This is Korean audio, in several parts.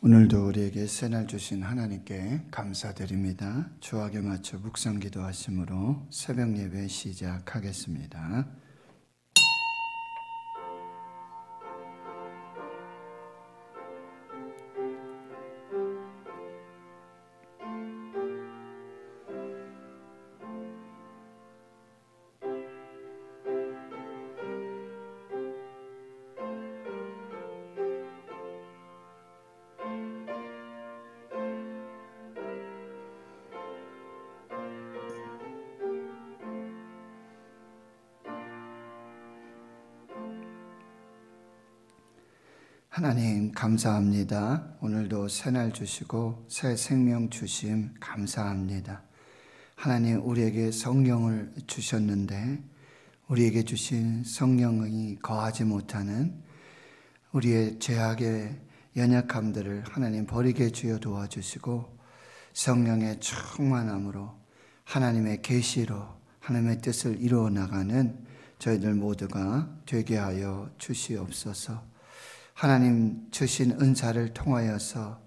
오늘도 우리에게 새날 주신 하나님께 감사드립니다. 주악에 맞춰 묵상 기도하심으로 새벽 예배 시작하겠습니다. 하나님 감사합니다. 오늘도 새날 주시고 새 생명 주심 감사합니다. 하나님 우리에게 성령을 주셨는데 우리에게 주신 성령이 거하지 못하는 우리의 죄악의 연약함들을 하나님 버리게 주여 도와주시고 성령의 충만함으로 하나님의 계시로 하나님의 뜻을 이루어 나가는 저희들 모두가 되게 하여 주시옵소서. 하나님 주신 은사를 통하여서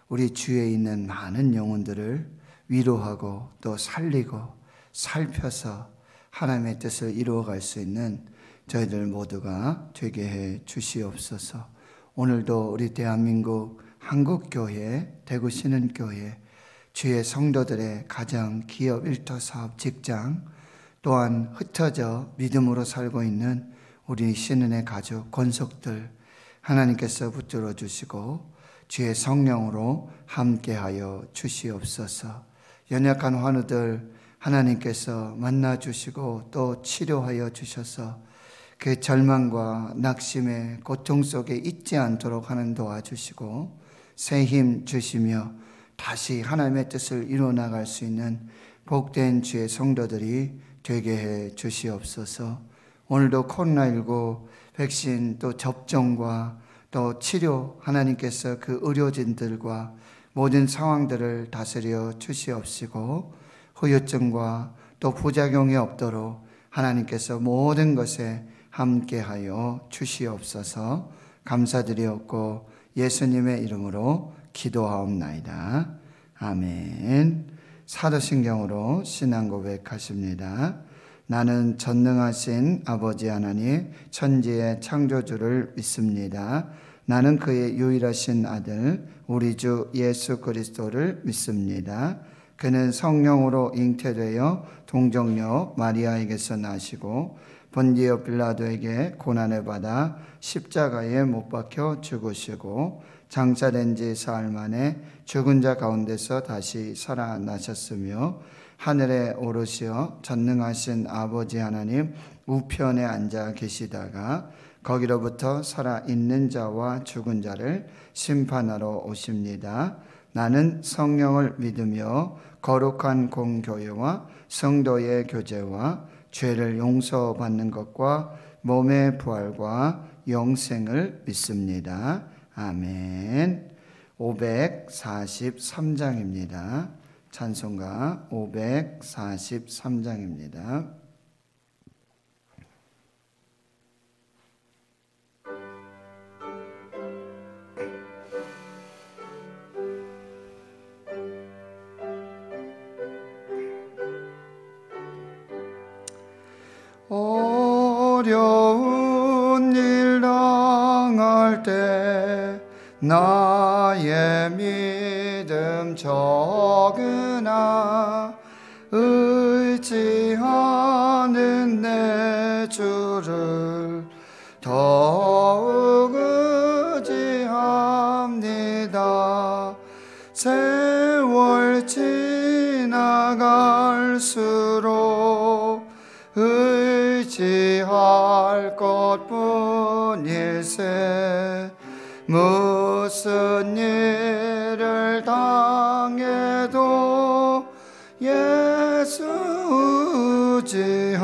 우리 주위에 있는 많은 영혼들을 위로하고 또 살리고 살펴서 하나님의 뜻을 이루어갈 수 있는 저희들 모두가 되게 해 주시옵소서. 오늘도 우리 대한민국 한국교회, 대구 신은교회, 주의 성도들의 가정, 기업, 일터, 사업, 직장, 또한 흩어져 믿음으로 살고 있는 우리 신은의 가족, 권속들 하나님께서 붙들어 주시고 주의 성령으로 함께하여 주시옵소서. 연약한 환우들 하나님께서 만나 주시고 또 치료하여 주셔서 그 절망과 낙심의 고통 속에 있지 않도록 하는 도와주시고 새 힘 주시며 다시 하나님의 뜻을 이루어 나갈 수 있는 복된 주의 성도들이 되게 해 주시옵소서. 오늘도 코로나19 백신 또 접종과 또 치료 하나님께서 그 의료진들과 모든 상황들을 다스려 주시옵시고 후유증과 또 부작용이 없도록 하나님께서 모든 것에 함께하여 주시옵소서. 감사드리옵고 예수님의 이름으로 기도하옵나이다. 아멘. 사도신경으로 신앙 고백하십니다. 나는 전능하신 아버지 하나님 천지의 창조주를 믿습니다. 나는 그의 유일하신 아들 우리 주 예수 그리스도를 믿습니다. 그는 성령으로 잉태되어 동정녀 마리아에게서 나시고 본디오 빌라도에게 고난을 받아 십자가에 못 박혀 죽으시고 장사된 지 사흘 만에 죽은 자 가운데서 다시 살아나셨으며 하늘에 오르시어 전능하신 아버지 하나님 우편에 앉아 계시다가 거기로부터 살아있는 자와 죽은 자를 심판하러 오십니다. 나는 성령을 믿으며 거룩한 공교회와 성도의 교제와 죄를 용서받는 것과 몸의 부활과 영생을 믿습니다. 아멘. 543장입니다. 찬송가 543장입니다. 어려운 일 당할 때 나의 믿음 적으나 의지하는 내 주를 더욱 의지합니다. 세월 지나갈수록 의지할 것뿐일세. 무슨 일을 당해도 예수 의지합니다.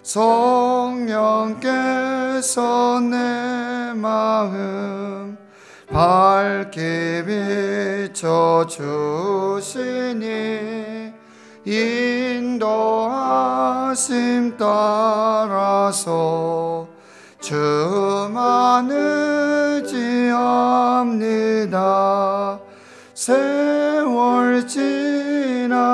성령께서 내 마음 밝게 비춰주시니 인도하심 따라서 주만 의지합니다. 세월 지나갈수록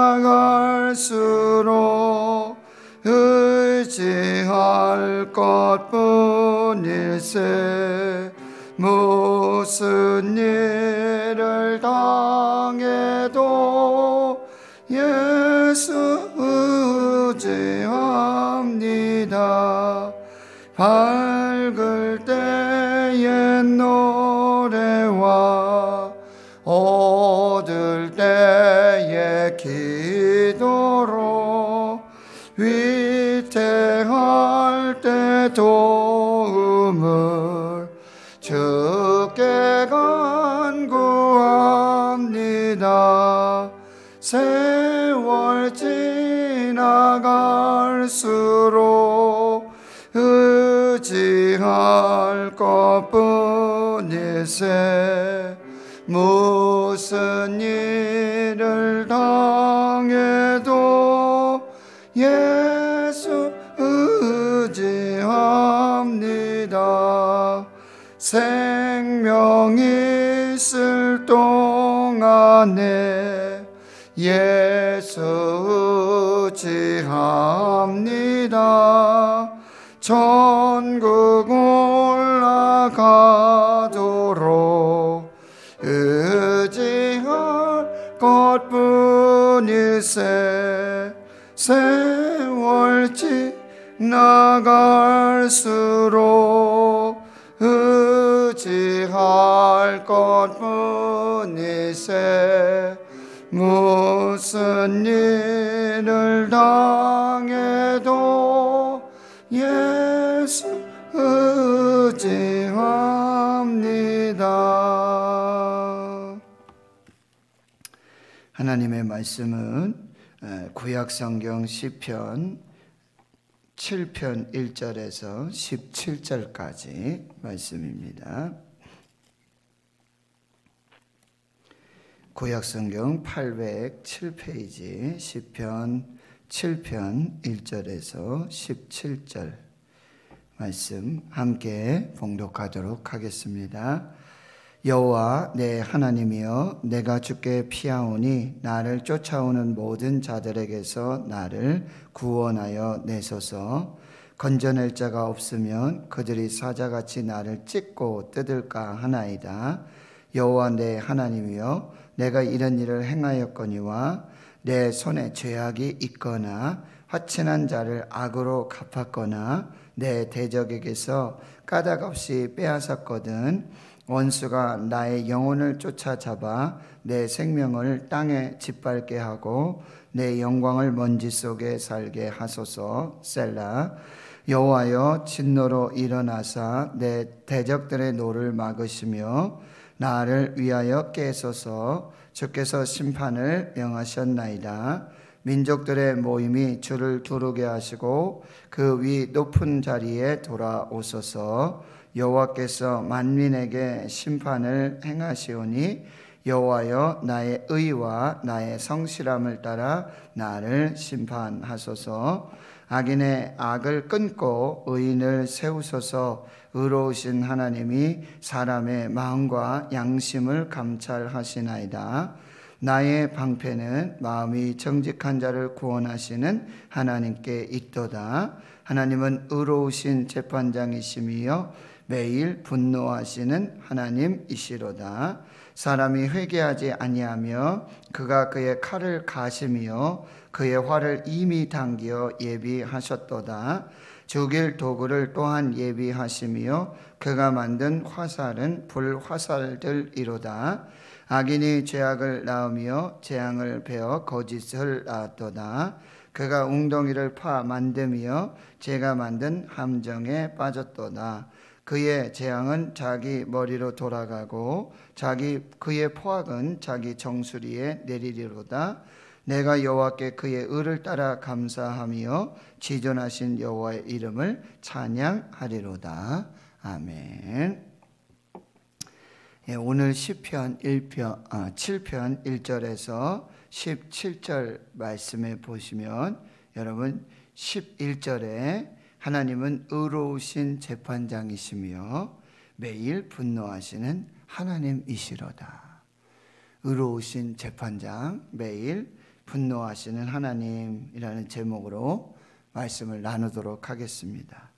의지할 것뿐일세. 무슨 일을 당해도 예수 의지합니다. 밝을 때의 노래와 어두울 때의 기도로 위태할 때 도움을 주께 간구합니다. 세월 지나갈수록 의지할 것뿐일세. 무슨 일을 당해도 예수 의지합니다. 생명 있을 동안에 예수 의지합니다. 천국 올라가도록 의지할 것뿐일세. 세월 지나갈수록 의지할 것뿐일세. 무슨 일을 당해도 예수 의지합니다. 하나님의 말씀은 구약성경 시편 7편 1절에서 17절까지 말씀입니다. 구약성경 807페이지 시편 7편 1절에서 17절 말씀 함께 봉독하도록 하겠습니다. 여호와 내 하나님이여, 내가 주께 피하오니 나를 쫓아오는 모든 자들에게서 나를 구원하여 내소서. 건져낼 자가 없으면 그들이 사자같이 나를 찢고 뜯을까 하나이다. 여호와 내 하나님이여, 내가 이런 일을 행하였거니와 내 손에 죄악이 있거나 화친한 자를 악으로 갚았거나 내 대적에게서 까닭 없이 빼앗았거든 원수가 나의 영혼을 쫓아잡아 내 생명을 땅에 짓밟게 하고 내 영광을 먼지 속에 살게 하소서. 셀라. 여호와여, 진노로 일어나사 내 대적들의 노를 막으시며 나를 위하여 깨소서. 주께서 심판을 명하셨나이다. 민족들의 모임이 주를 두르게 하시고 그 위 높은 자리에 돌아오소서. 여호와께서 만민에게 심판을 행하시오니 여호와여, 나의 의와 나의 성실함을 따라 나를 심판하소서. 악인의 악을 끊고 의인을 세우소서. 의로우신 하나님이 사람의 마음과 양심을 감찰하시나이다. 나의 방패는 마음이 정직한 자를 구원하시는 하나님께 있도다. 하나님은 의로우신 재판장이시며 매일 분노하시는 하나님이시로다. 사람이 회개하지 아니하며 그가 그의 칼을 가시며 그의 활을 이미 당겨 예비하셨도다. 죽일 도구를 또한 예비하시며 그가 만든 화살은 불화살들이로다. 악인이 죄악을 낳으며 재앙을 베어 거짓을 낳았도다. 그가 웅덩이를 파 만듦이여 제가 만든 함정에 빠졌도다. 그의 재앙은 자기 머리로 돌아가고 그의 포악은 자기 정수리에 내리리로다. 내가 여호와께 그의 의를 따라 감사하며 지존하신 여호와의 이름을 찬양하리로다. 아멘. 오늘 시편 7편 1절에서 17절 말씀에 보시면 여러분 11절에 하나님은 의로우신 재판장이시며 매일 분노하시는 하나님이시로다. 의로우신 재판장, 매일 분노하시는 하나님이라는 제목으로 말씀을 나누도록 하겠습니다.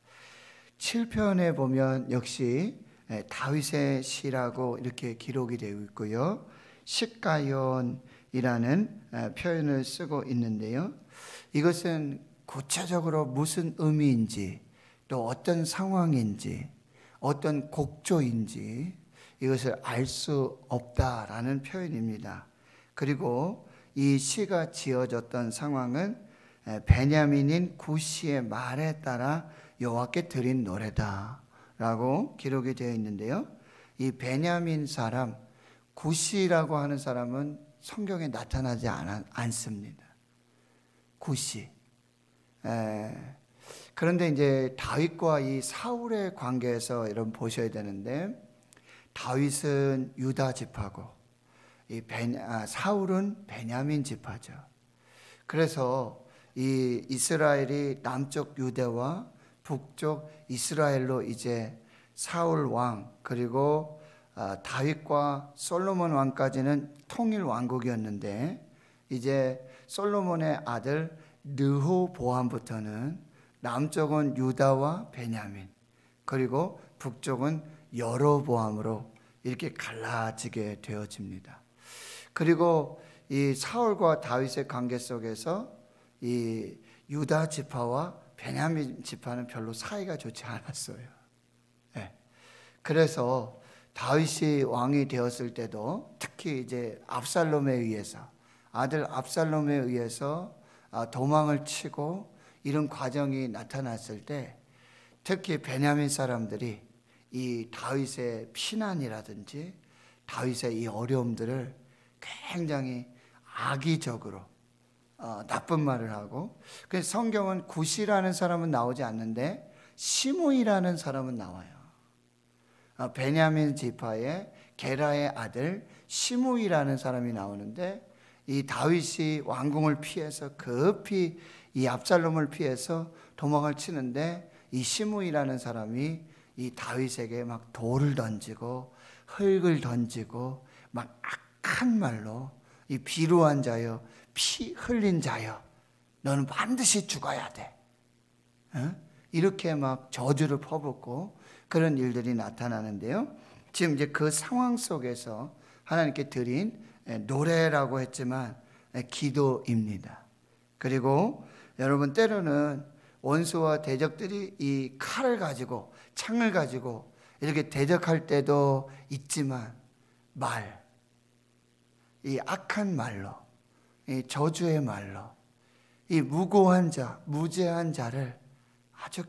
7편에 보면 역시 다윗의 시라고 이렇게 기록이 되어 있고요. 시가연이라는 표현을 쓰고 있는데요. 이것은 구체적으로 무슨 의미인지, 또 어떤 상황인지, 어떤 곡조인지 이것을 알 수 없다라는 표현입니다. 그리고 이 시가 지어졌던 상황은 베냐민인 구시의 말에 따라 여호와께 드린 노래다라고 기록이 되어 있는데요. 이 베냐민 사람, 구시라고 하는 사람은 성경에 나타나지 않습니다. 구시. 그런데 이제 다윗과 이 사울의 관계에서 여러분 보셔야 되는데, 다윗은 유다 지파고 사울은 베냐민 지파죠. 그래서 이 이스라엘이 남쪽 유대와 북쪽 이스라엘로 이제 사울 왕 그리고 다윗과 솔로몬 왕까지는 통일 왕국이었는데, 이제 솔로몬의 아들 르호보암부터는 남쪽은 유다와 베냐민, 그리고 북쪽은 여로보암으로 이렇게 갈라지게 되어집니다. 그리고 이 사울과 다윗의 관계 속에서 이 유다 지파와 베냐민 지파는 별로 사이가 좋지 않았어요. 그래서 다윗이 왕이 되었을 때도 특히 이제 압살롬에 의해서, 아들 압살롬에 의해서 도망을 치고 이런 과정이 나타났을 때, 특히 베냐민 사람들이 이 다윗의 피난이라든지 다윗의 이 어려움들을 굉장히 악의적으로 나쁜 말을 하고, 그래서 성경은 구시라는 사람은 나오지 않는데 시므이라는 사람은 나와요. 베냐민 지파의 게라의 아들 시므이라는 사람이 나오는데, 이 다윗이 왕궁을 피해서 급히 이 압살롬을 피해서 도망을 치는데, 이 시므이라는 사람이 이 다윗에게 막 돌을 던지고 흙을 던지고 막 악한 말로, 이 비루한 자여, 피 흘린 자여, 너는 반드시 죽어야 돼, 이렇게 막 저주를 퍼붓고 그런 일들이 나타나는데요. 지금 이제 그 상황 속에서 하나님께 드린 노래라고 했지만 기도입니다. 그리고 여러분, 때로는 원수와 대적들이 이 칼을 가지고 창을 가지고 이렇게 대적할 때도 있지만, 이 악한 말로, 이 저주의 말로, 이 무고한 자, 무죄한 자를 아주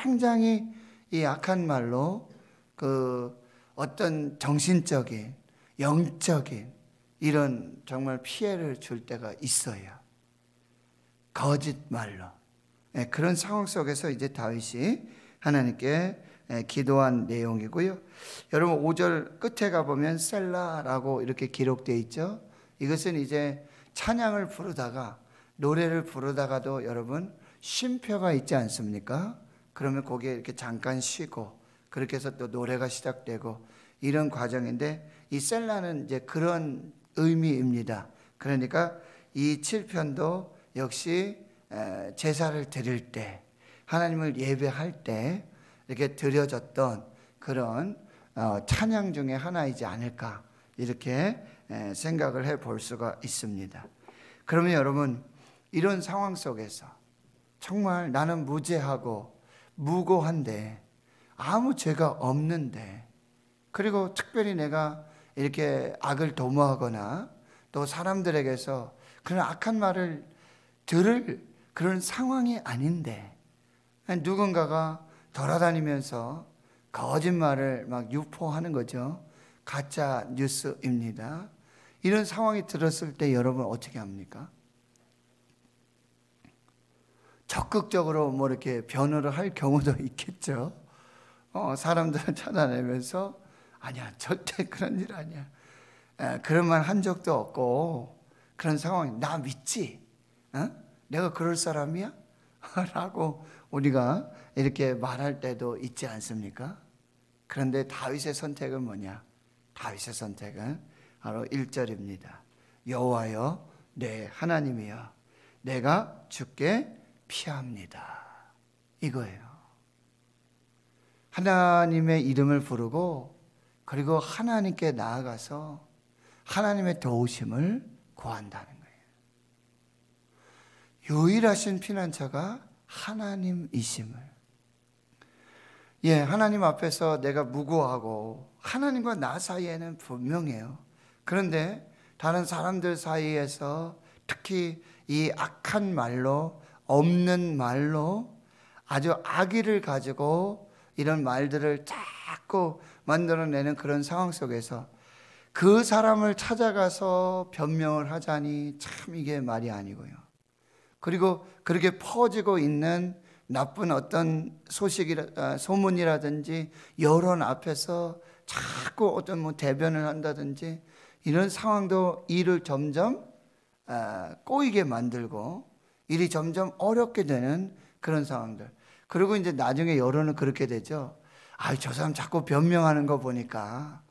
굉장히 이 악한 말로 그 어떤 정신적인, 영적인 이런 정말 피해를 줄 때가 있어요. 거짓말로. 그런 상황 속에서 이제 다윗이 하나님께 기도한 내용이고요. 여러분 5절 끝에 가보면 셀라라고 이렇게 기록되어 있죠. 이것은 이제 찬양을 부르다가, 노래를 부르다가도 여러분 쉼표가 있지 않습니까? 그러면 거기에 이렇게 잠깐 쉬고 그렇게 해서 또 노래가 시작되고 이런 과정인데, 이 셀라는 이제 그런 의미입니다. 그러니까 이 7편도 역시 제사를 드릴 때, 하나님을 예배할 때 이렇게 드려졌던 그런 찬양 중에 하나이지 않을까, 이렇게 생각을 해 볼 수가 있습니다. 그러면 여러분, 이런 상황 속에서 정말 나는 무죄하고 무고한데, 아무 죄가 없는데, 그리고 특별히 내가 이렇게 악을 도모하거나 또 사람들에게서 그런 악한 말을 들을 그런 상황이 아닌데, 누군가가 돌아다니면서 거짓말을 막 유포하는 거죠. 가짜 뉴스입니다. 이런 상황이 들었을 때 여러분 어떻게 합니까? 적극적으로 뭐 이렇게 변호를 할 경우도 있겠죠. 사람들은 찾아내면서 아니야, 절대 그런 일 아니야, 그런 말 한 적도 없고, 그런 상황이 나 믿지? 내가 그럴 사람이야? 라고 우리가 이렇게 말할 때도 있지 않습니까? 그런데 다윗의 선택은 뭐냐? 다윗의 선택은 바로 1절입니다. 여호와여 내 하나님이여 내가 주께 피합니다. 이거예요. 하나님의 이름을 부르고 그리고 하나님께 나아가서 하나님의 도우심을 구한다는 거예요. 유일하신 피난처가 하나님이심을. 하나님 앞에서 내가 무고하고 하나님과 나 사이에는 분명해요. 그런데 다른 사람들 사이에서 특히 이 악한 말로, 없는 말로 아주 악의를 가지고 이런 말들을 자꾸 만들어내는 그런 상황 속에서 그 사람을 찾아가서 변명을 하자니 참 이게 말이 아니고요. 그리고 그렇게 퍼지고 있는 나쁜 어떤 소문이라든지 여론 앞에서 자꾸 어떤 대변을 한다든지 이런 상황도 일을 점점 꼬이게 만들고 일이 점점 어렵게 되는 그런 상황들. 그리고 이제 나중에 여론은 그렇게 되죠. 저 사람 자꾸 변명하는 거 보니까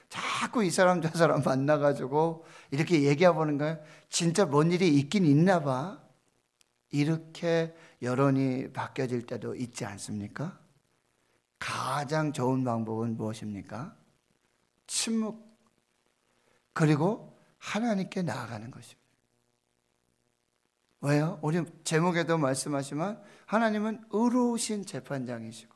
자꾸 이 사람 저 사람 만나가지고 이렇게 얘기해보는 거예요. 진짜 뭔 일이 있긴 있나 봐. 이렇게 여론이 바뀌어질 때도 있지 않습니까? 가장 좋은 방법은 무엇입니까? 침묵. 그리고 하나님께 나아가는 것입니다. 왜요? 우리 제목에도 말씀하시면 하나님은 의로우신 재판장이시고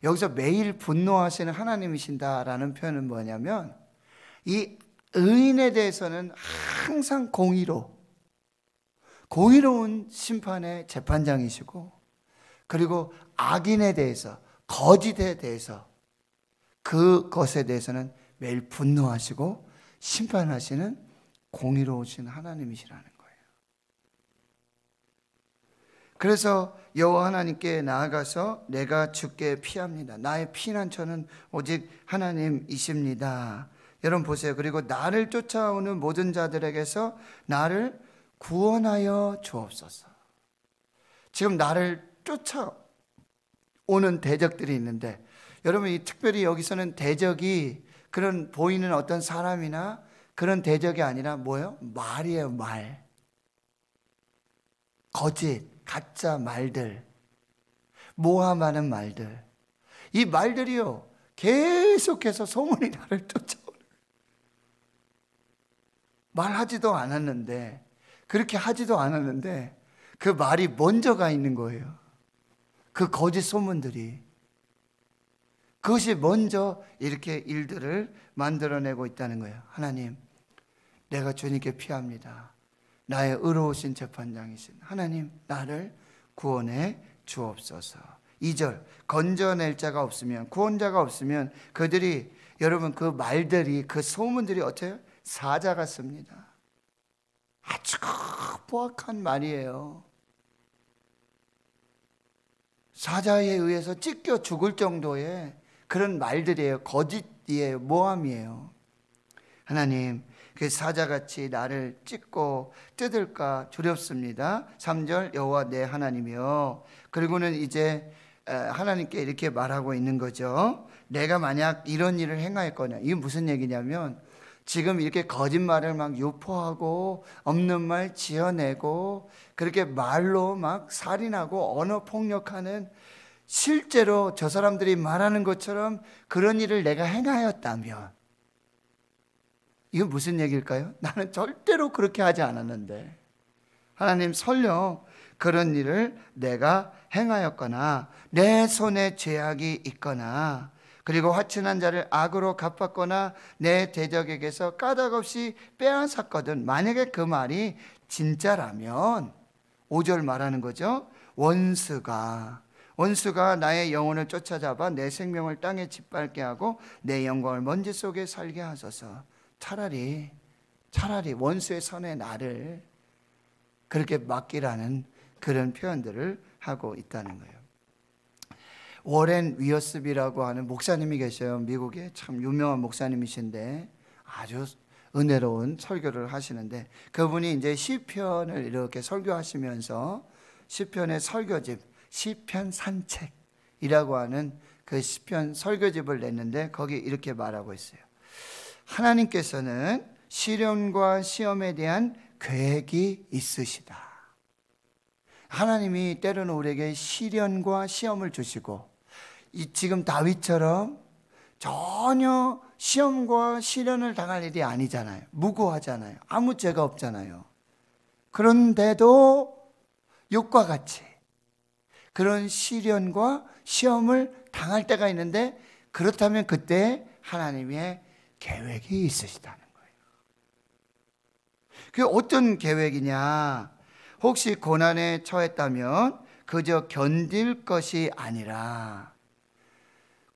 여기서 매일 분노하시는 하나님이신다라는 표현은 뭐냐면 이 의인에 대해서는 항상 공의로운 심판의 재판장이시고 그리고 악인에 대해서 거짓에 대해서 그것에 대해서는 매일 분노하시고 심판하시는 공의로우신 하나님이시라는 거예요. 그래서 여호와 하나님께 나아가서 내가 주께 피합니다. 나의 피난처는 오직 하나님이십니다. 여러분 보세요. 그리고 나를 쫓아오는 모든 자들에게서 나를 구원하여 주옵소서. 지금 나를 쫓아오는 대적들이 있는데 여러분 이 특별히 여기서는 대적이 그런 보이는 어떤 사람이나 그런 대적이 아니라 뭐예요? 말이에요. 말. 거짓, 가짜 말들, 모함하는 말들. 이 말들이요 계속해서 소문이 나를 쫓아오는 거예요. 말하지도 않았는데 그렇게 하지도 않았는데 그 말이 먼저 가 있는 거예요. 그 거짓 소문들이. 그것이 먼저 이렇게 일들을 만들어내고 있다는 거예요. 하나님, 내가 주님께 피합니다. 나의 의로우신 재판장이신 하나님, 나를 구원해 주옵소서. 2절, 건져낼 자가 없으면, 구원자가 없으면 그들이, 여러분 그 말들이, 그 소문들이 어때요? 사자 같습니다. 아주 포악한 말이에요. 사자에 의해서 찢겨 죽을 정도의 그런 말들이에요. 거짓이에요. 모함이에요. 하나님, 그 사자같이 나를 찢고 뜯을까 두렵습니다. 3절, 여호와 내 하나님이여. 그리고는 이제 하나님께 이렇게 말하고 있는 거죠. 내가 만약 이런 일을 행하였거나, 이게 무슨 얘기냐면 지금 이렇게 거짓말을 막 유포하고 없는 말 지어내고 그렇게 말로 막 살인하고 언어 폭력하는, 실제로 저 사람들이 말하는 것처럼 그런 일을 내가 행하였다면, 이건 무슨 얘기일까요? 나는 절대로 그렇게 하지 않았는데 하나님, 설령 그런 일을 내가 행하였거나 내 손에 죄악이 있거나 그리고 화친한 자를 악으로 갚았거나 내 대적에게서 까닭없이 빼앗았거든, 만약에 그 말이 진짜라면 5절 말하는 거죠. 원수가 나의 영혼을 쫓아잡아 내 생명을 땅에 짓밟게 하고 내 영광을 먼지 속에 살게 하소서. 차라리 원수의 손에 나를 그렇게 맡기라는 그런 표현들을 하고 있다는 거예요. 워렌 위어스비라고 하는 목사님이 계셔요. 미국에 참 유명한 목사님이신데 아주 은혜로운 설교를 하시는데, 그분이 이제 시편을 이렇게 설교하시면서 시편의 설교집, 시편 산책이라고 하는 그 시편 설교집을 냈는데 거기 이렇게 말하고 있어요. 하나님께서는 시련과 시험에 대한 계획이 있으시다. 하나님이 때로는 우리에게 시련과 시험을 주시고 지금 다윗처럼 전혀 시험과 시련을 당할 일이 아니잖아요. 무고하잖아요. 아무 죄가 없잖아요. 그런데도 욕과 같이 그런 시련과 시험을 당할 때가 있는데, 그렇다면 그때 하나님의 계획이 있으시다는 거예요. 그게 어떤 계획이냐? 혹시 고난에 처했다면 그저 견딜 것이 아니라,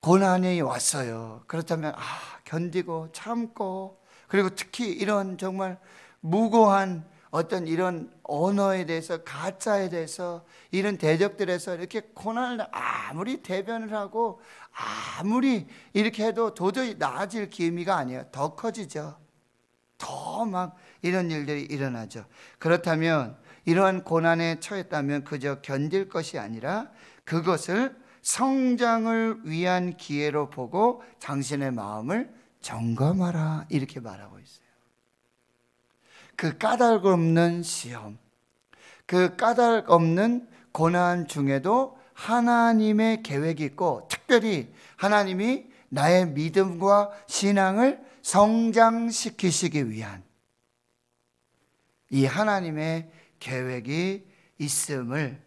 고난이 왔어요. 그렇다면 견디고 참고, 그리고 특히 이런 정말 무고한 어떤 이런 언어에 대해서, 가짜에 대해서, 이런 대적들에서 이렇게 고난을 아무리 대변을 하고 아무리 이렇게 해도 도저히 나아질 기미가 아니에요. 더 커지죠. 더 막 이런 일들이 일어나죠. 그렇다면 이러한 고난에 처했다면 그저 견딜 것이 아니라 그것을 성장을 위한 기회로 보고 당신의 마음을 점검하라, 이렇게 말하고 있어요. 그 까닭 없는 시험, 그 까닭 없는 고난 중에도 하나님의 계획이 있고, 특별히 하나님이 나의 믿음과 신앙을 성장시키시기 위한 이 하나님의 계획이 있음을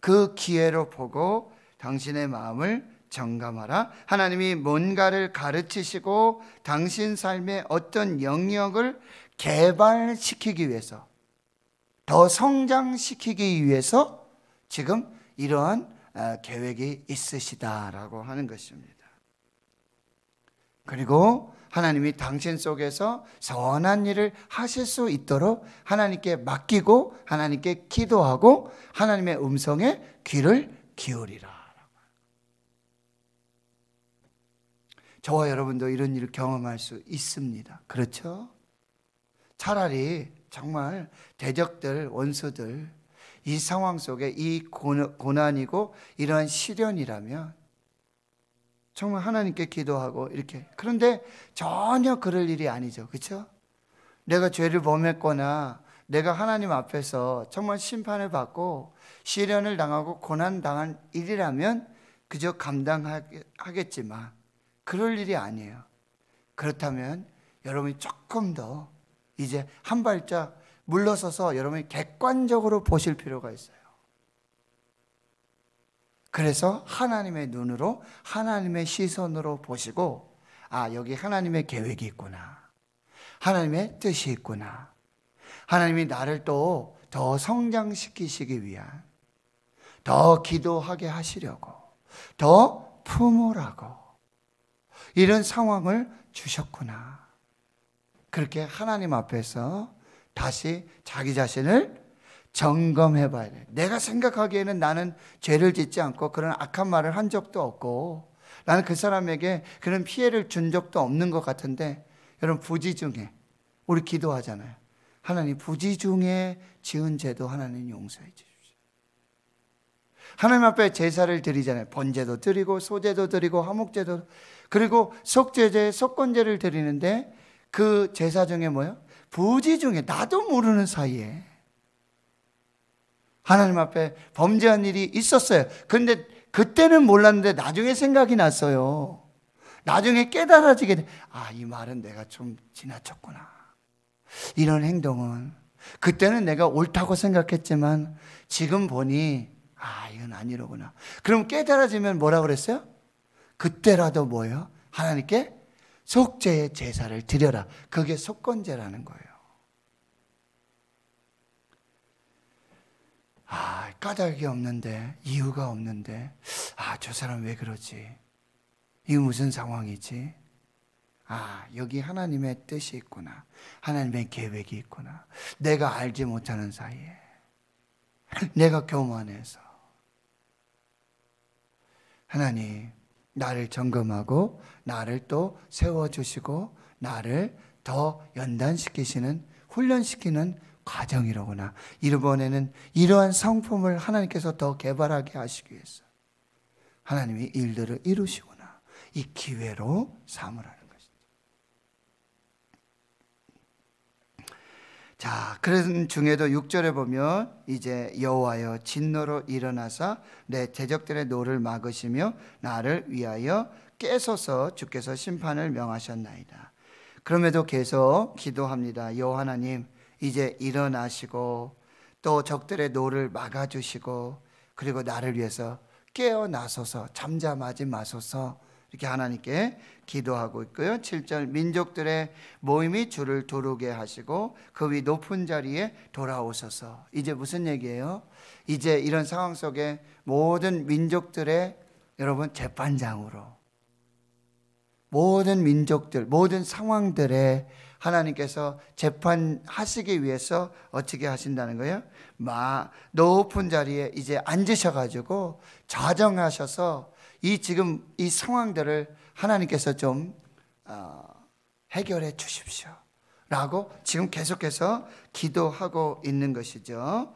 그 기회로 보고 당신의 마음을 점검하라. 하나님이 뭔가를 가르치시고 당신 삶의 어떤 영역을 개발시키기 위해서, 더 성장시키기 위해서 지금 이러한 계획이 있으시다라고 하는 것입니다. 그리고 하나님이 당신 속에서 선한 일을 하실 수 있도록 하나님께 맡기고 하나님께 기도하고 하나님의 음성에 귀를 기울이라. 저와 여러분도 이런 일을 경험할 수 있습니다. 그렇죠? 차라리 정말 대적들, 원수들, 이 상황 속에 이 고난이고 이러한 시련이라면 정말 하나님께 기도하고 이렇게, 그런데 전혀 그럴 일이 아니죠. 그렇죠? 내가 죄를 범했거나 내가 하나님 앞에서 정말 심판을 받고 시련을 당하고 고난 당한 일이라면 그저 감당하겠지만 그럴 일이 아니에요. 그렇다면 여러분이 조금 더 이제 한 발짝 물러서서 여러분이 객관적으로 보실 필요가 있어요. 그래서 하나님의 눈으로, 하나님의 시선으로 보시고, 여기 하나님의 계획이 있구나, 하나님의 뜻이 있구나, 하나님이 나를 또 더 성장시키시기 위한, 더 기도하게 하시려고, 더 품으라고 이런 상황을 주셨구나. 그렇게 하나님 앞에서 다시 자기 자신을 점검해 봐야 돼요. 내가 생각하기에는 나는 죄를 짓지 않고 그런 악한 말을 한 적도 없고 나는 그 사람에게 그런 피해를 준 적도 없는 것 같은데, 여러분 부지중에 우리 기도하잖아요. 하나님, 부지중에 지은 죄도 하나님 용서해 주십시오. 하나님 앞에 제사를 드리잖아요. 번제도 드리고 소제도 드리고 화목제도, 그리고 속죄제, 속건제를 드리는데 그 제사 중에 뭐예요? 부지중에 나도 모르는 사이에 하나님 앞에 범죄한 일이 있었어요. 그런데 그때는 몰랐는데 나중에 생각이 났어요. 나중에 깨달아지게 돼. 이 말은 내가 좀 지나쳤구나. 이런 행동은 그때는 내가 옳다고 생각했지만 지금 보니 이건 아니로구나. 그럼 깨달아지면 뭐라고 그랬어요? 그때라도 뭐예요? 하나님께 속죄의 제사를 드려라. 그게 속건제라는 거예요. 까닭이 없는데, 이유가 없는데, 저 사람 왜 그러지? 이거 무슨 상황이지? 여기 하나님의 뜻이 있구나. 하나님의 계획이 있구나. 내가 알지 못하는 사이에, 내가 교만해서. 하나님, 나를 점검하고 나를 또 세워주시고 나를 더 연단시키시는, 훈련시키는 과정이로구나. 이번에는 이러한 성품을 하나님께서 더 개발하게 하시기 위해서 하나님이 일들을 이루시구나. 이 기회로 삼으라는 것이죠. 자, 그런 중에도 6절에 보면 이제 여호와여 진노로 일어나사 내 대적들의 노를 막으시며 나를 위하여 깨소서 주께서 심판을 명하셨나이다. 그럼에도 계속 기도합니다. 여호와 하나님 이제 일어나시고 또 적들의 노를 막아주시고 그리고 나를 위해서 깨어나소서, 잠잠하지 마소서, 이렇게 하나님께 기도하고 있고요. 7절 민족들의 모임이 주를 두르게 하시고 그 위 높은 자리에 돌아오소서. 이제 무슨 얘기예요? 이제 이런 상황 속에 모든 민족들의 여러분 재판장으로 모든 민족들, 모든 상황들에 하나님께서 재판하시기 위해서 어떻게 하신다는 거예요? 높은 자리에 이제 앉으셔가지고 자정하셔서 지금 이 상황들을 하나님께서 좀 해결해 주십시오 라고 지금 계속해서 기도하고 있는 것이죠.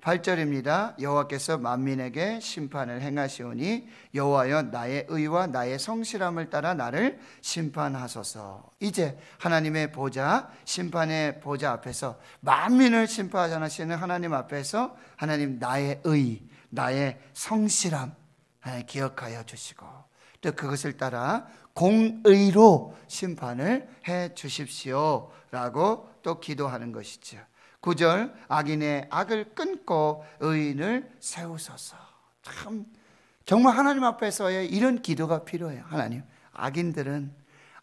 8절입니다. 여호와께서 만민에게 심판을 행하시오니 여호와여 나의 의와 나의 성실함을 따라 나를 심판하소서. 이제 하나님의 보좌, 심판의 보좌 앞에서 만민을 심판하시는 하나님 앞에서 하나님 나의 의, 나의 성실함 기억하여 주시고 또 그것을 따라 공의로 심판을 해 주십시오 라고 또 기도하는 것이죠. 9절 악인의 악을 끊고 의인을 세우소서. 참 정말 하나님 앞에서의 이런 기도가 필요해요. 하나님 악인들은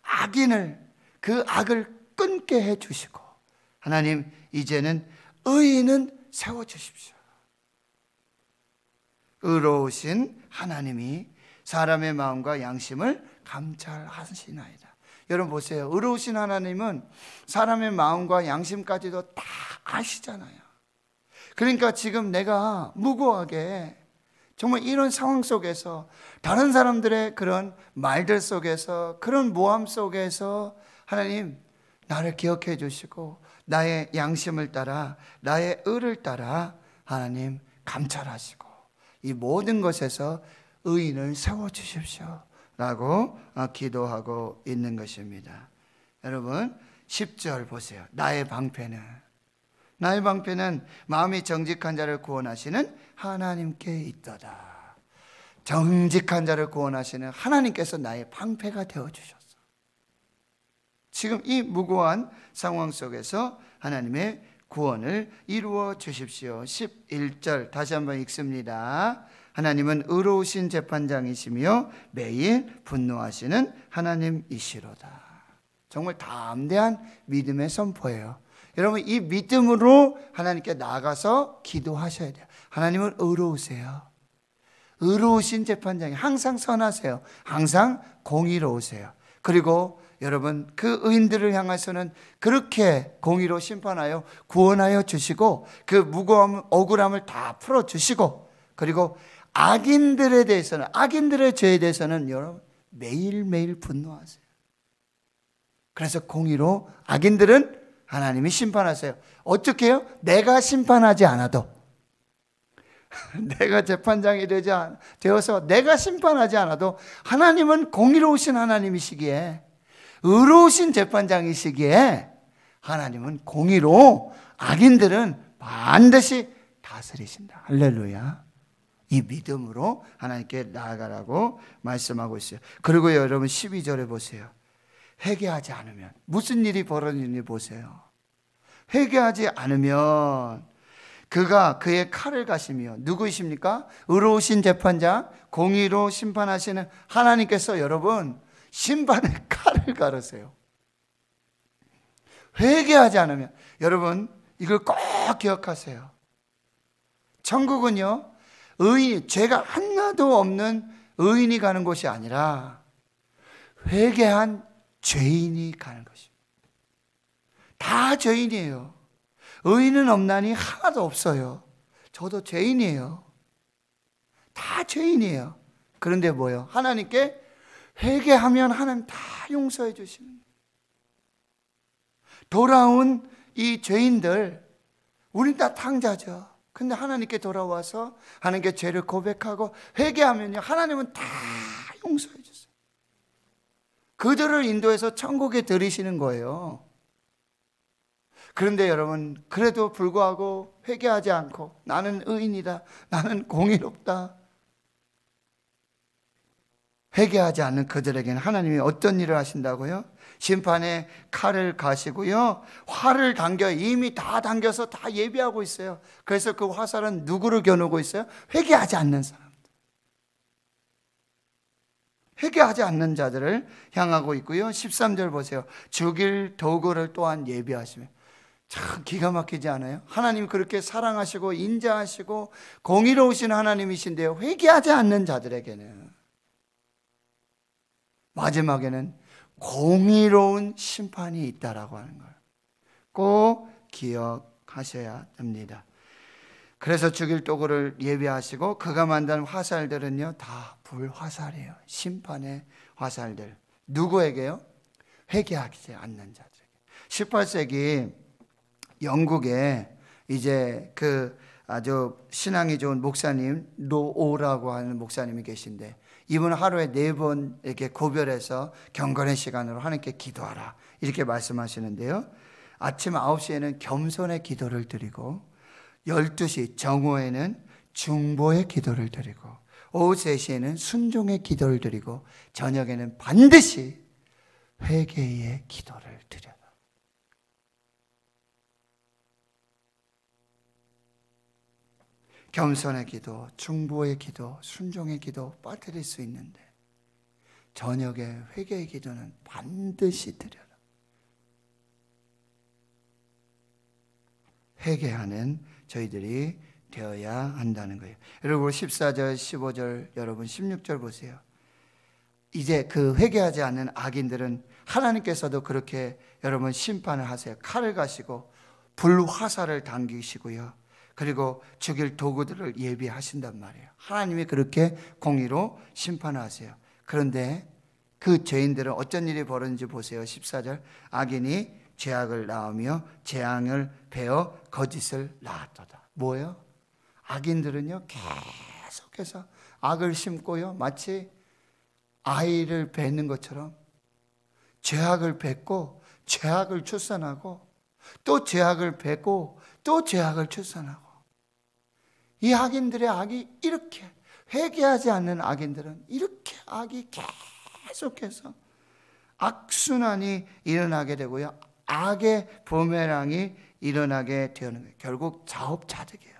악인을 그 악을 끊게 해 주시고 하나님 이제는 의인은 세워 주십시오. 의로우신 하나님이 사람의 마음과 양심을 감찰하시나이다. 여러분 보세요. 의로우신 하나님은 사람의 마음과 양심까지도 다 아시잖아요. 그러니까 지금 내가 무고하게 정말 이런 상황 속에서 다른 사람들의 그런 말들 속에서 그런 모함 속에서 하나님 나를 기억해 주시고 나의 양심을 따라 나의 의를 따라 하나님 감찰하시고 이 모든 것에서 의인을 세워주십시오 라고 기도하고 있는 것입니다. 여러분 10절 보세요. 나의 방패는 마음이 정직한 자를 구원하시는 하나님께 있도다. 정직한 자를 구원하시는 하나님께서 나의 방패가 되어주셨어. 지금 이 무고한 상황 속에서 하나님의 구원을 이루어 주십시오. 11절 다시 한번 읽습니다. 하나님은 의로우신 재판장이시며 매일 분노하시는 하나님이시로다. 정말 담대한 믿음의 선포예요. 여러분 이 믿음으로 하나님께 나가서 기도하셔야 돼요. 하나님은 의로우세요. 의로우신 재판장이 항상 선하세요. 항상 공의로우세요. 그리고 여러분 그 의인들을 향해서는 그렇게 공의로 심판하여 구원하여 주시고 그 무거움 억울함을 다 풀어주시고 그리고 악인들에 대해서는 악인들의 죄에 대해서는 여러분 매일매일 분노하세요. 그래서 공의로 악인들은 하나님이 심판하세요. 어떻게 해요? 내가 심판하지 않아도 내가 재판장이 되어서 내가 심판하지 않아도 하나님은 공의로우신 하나님이시기에 의로우신 재판장이시기에 하나님은 공의로 악인들은 반드시 다스리신다. 할렐루야. 이 믿음으로 하나님께 나아가라고 말씀하고 있어요. 그리고 여러분 12절에 보세요. 회개하지 않으면 무슨 일이 벌어지는지 보세요. 회개하지 않으면 그가 그의 칼을 가시며 누구이십니까? 의로우신 재판장, 공의로 심판하시는 하나님께서 여러분 심판의 칼을 가르세요. 회개하지 않으면 여러분 이걸 꼭 기억하세요. 천국은요 의인, 죄가 하나도 없는 의인이 가는 곳이 아니라 회개한 죄인이 가는 것입니다. 다 죄인이에요. 의인은 없나니 하나도 없어요. 저도 죄인이에요. 다 죄인이에요. 그런데 뭐예요? 하나님께 회개하면 하나님 다 용서해 주시는. 돌아온 이 죄인들 우린 다 탕자죠. 근데 하나님께 돌아와서 하나님께 죄를 고백하고 회개하면요, 하나님은 다 용서해 주세요. 그들을 인도해서 천국에 들이시는 거예요. 그런데 여러분, 그래도 불구하고 회개하지 않고 나는 의인이다, 나는 공의롭다, 회개하지 않는 그들에게는 하나님이 어떤 일을 하신다고요? 심판의 칼을 가시고요, 활을 당겨, 이미 다 당겨서 다 예비하고 있어요. 그래서 그 화살은 누구를 겨누고 있어요? 회개하지 않는 사람들, 회개하지 않는 자들을 향하고 있고요. 13절 보세요. 죽일 도구를 또한 예비하시며. 참 기가 막히지 않아요? 하나님 그렇게 사랑하시고 인자하시고 공의로우신 하나님이신데요, 회개하지 않는 자들에게는 마지막에는 공의로운 심판이 있다라고 하는 걸 꼭 기억하셔야 됩니다. 그래서 죽일 도구를 예비하시고 그가 만든 화살들은요, 다 불화살이에요. 심판의 화살들. 누구에게요? 회개하지 않는 자들에게. 18세기 영국에 이제 그 아주 신앙이 좋은 목사님, 로오라고 하는 목사님이 계신데, 이분은 하루에 4번 이렇게 고별해서 경건의 시간으로 하나님께 기도하라 이렇게 말씀하시는데요, 아침 9시에는 겸손의 기도를 드리고 12시 정오에는 중보의 기도를 드리고 오후 3시에는 순종의 기도를 드리고 저녁에는 반드시 회개의 기도를 드려라. 겸손의 기도, 중보의 기도, 순종의 기도 빠뜨릴 수 있는데 저녁에 회개의 기도는 반드시 드려라. 회개하는 저희들이 되어야 한다는 거예요. 여러분 14절, 15절, 여러분 16절 보세요. 이제 그 회개하지 않는 악인들은 하나님께서도 그렇게 여러분 심판을 하세요. 칼을 가시고 불화살을 당기시고요, 그리고 죽일 도구들을 예비하신단 말이에요. 하나님이 그렇게 공의로 심판하세요. 그런데 그 죄인들은 어쩐 일이 벌어지는지 보세요. 14절. 악인이 죄악을 낳으며 재앙을 베어 거짓을 낳았도다. 뭐예요? 악인들은요, 계속해서 악을 심고요, 마치 아이를 낳는 것처럼 죄악을 낳고 죄악을 출산하고 또 죄악을 낳고 또 죄악을 출산하고, 이 악인들의 악이 이렇게, 회개하지 않는 악인들은 이렇게 악이 계속해서 악순환이 일어나게 되고요, 악의 부메랑이 일어나게 되는 거예요. 결국 자업자득이에요.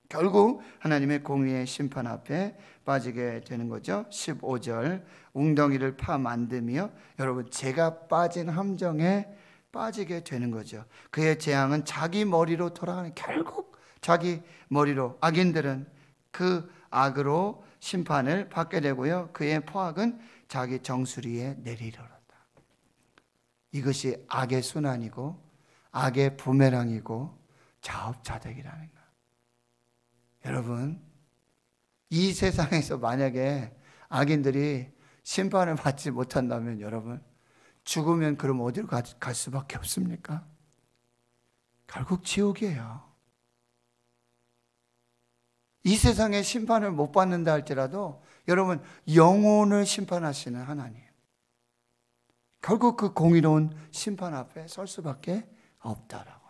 결국 하나님의 공의의 심판 앞에 빠지게 되는 거죠. 15절. 웅덩이를 파 만들며, 여러분 제가 빠진 함정에 빠지게 되는 거죠. 그의 재앙은 자기 머리로 돌아가는, 결국 자기 머리로, 악인들은 그 악으로 심판을 받게 되고요, 그의 포악은 자기 정수리에 내리리로다. 이것이 악의 순환이고 악의 부메랑이고 자업자득이라는 거예요. 여러분, 이 세상에서 만약에 악인들이 심판을 받지 못한다면 여러분, 죽으면 그럼 어디로 갈 수밖에 없습니까? 결국 지옥이에요. 이 세상에 심판을 못 받는다 할지라도 여러분, 영혼을 심판하시는 하나님, 결국 그 공의로운 심판 앞에 설 수밖에 없다라고.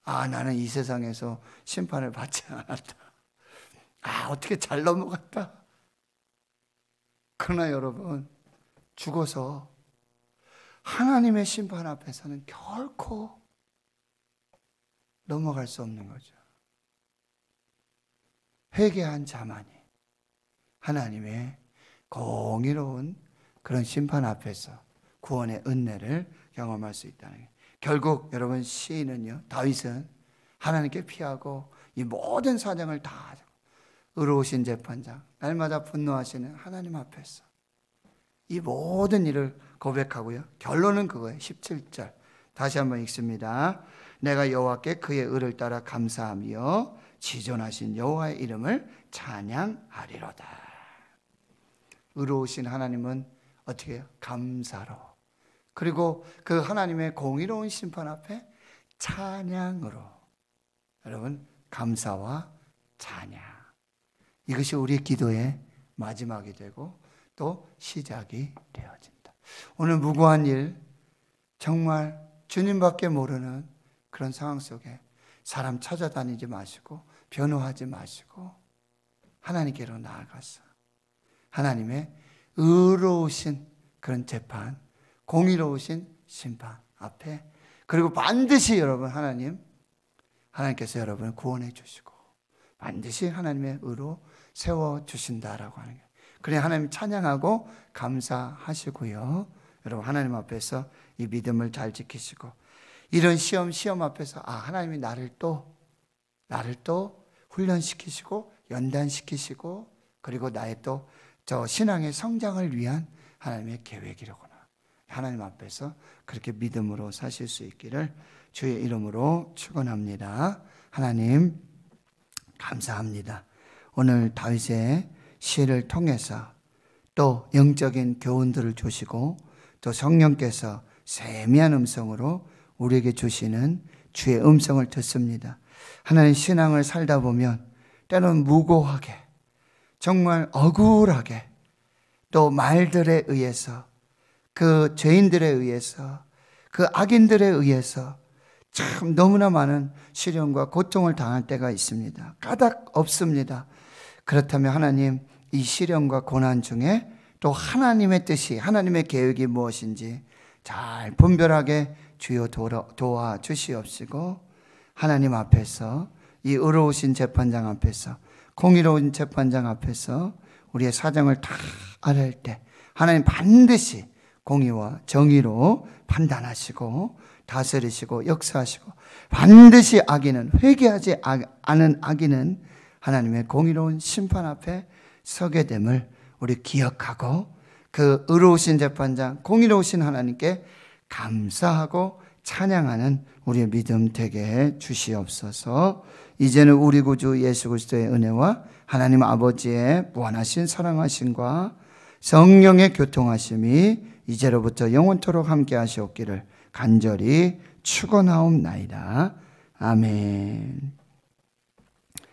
아, 나는 이 세상에서 심판을 받지 않았다. 아, 어떻게 잘 넘어갔다. 그러나 여러분, 죽어서 하나님의 심판 앞에서는 결코 넘어갈 수 없는 거죠. 회개한 자만이 하나님의 공의로운 그런 심판 앞에서 구원의 은혜를 경험할 수 있다는 거예요. 결국 여러분, 시인은요, 다윗은 하나님께 피하고 이 모든 사정을 다 의로우신 재판장, 날마다 분노하시는 하나님 앞에서 이 모든 일을 고백하고요, 결론은 그거예요. 17절 다시 한번 읽습니다. 내가 여호와께 그의 의를 따라 감사하며 지존하신 여호와의 이름을 찬양하리로다. 의로우신 하나님은 어떻게 해요? 감사로 그리고 그 하나님의 공의로운 심판 앞에 찬양으로, 여러분, 감사와 찬양, 이것이 우리의 기도의 마지막이 되고 또 시작이 되어진다. 오늘 무고한 일, 정말 주님밖에 모르는 그런 상황 속에 사람 찾아다니지 마시고 변호하지 마시고 하나님께로 나아가서 하나님의 의로우신 그런 재판, 공의로우신 심판 앞에, 그리고 반드시 여러분 하나님께서 여러분을 구원해 주시고 반드시 하나님의 의로 세워주신다라고 하는 거예요. 그래 하나님 찬양하고 감사하시고요. 여러분 하나님 앞에서 이 믿음을 잘 지키시고, 이런 시험 앞에서 하나님이 나를 또 훈련시키시고 연단시키시고, 그리고 나의 또 저 신앙의 성장을 위한 하나님의 계획이로구나. 하나님 앞에서 그렇게 믿음으로 사실 수 있기를 주의 이름으로 축원합니다. 하나님 감사합니다. 오늘 다윗의 시를 통해서 또 영적인 교훈들을 주시고 또 성령께서 세미한 음성으로 우리에게 주시는 주의 음성을 듣습니다. 하나님 신앙을 살다 보면 때로는 무고하게, 정말 억울하게, 또 말들에 의해서, 그 죄인들에 의해서, 그 악인들에 의해서 참 너무나 많은 시련과 고통을 당할 때가 있습니다. 까닭 없습니다. 그렇다면 하나님, 이 시련과 고난 중에 또 하나님의 뜻이, 하나님의 계획이 무엇인지 잘 분별하게 주여 도와주시옵시고, 하나님 앞에서, 이 의로우신 재판장 앞에서, 공의로운 재판장 앞에서 우리의 사정을 다 알을 때 하나님 반드시 공의와 정의로 판단하시고 다스리시고 역사하시고, 반드시 악인은, 회개하지 않은 악인은 하나님의 공의로운 심판 앞에 서게 됨을 우리 기억하고, 그 의로우신 재판장, 공의로우신 하나님께 감사하고 찬양하는 우리의 믿음 되게 해 주시옵소서. 이제는 우리 구주 예수 그리스도의 은혜와 하나님 아버지의 무한하신 사랑하심과 성령의 교통하심이 이제로부터 영원토록 함께 하시옵기를 간절히 축원하옵나이다. 아멘.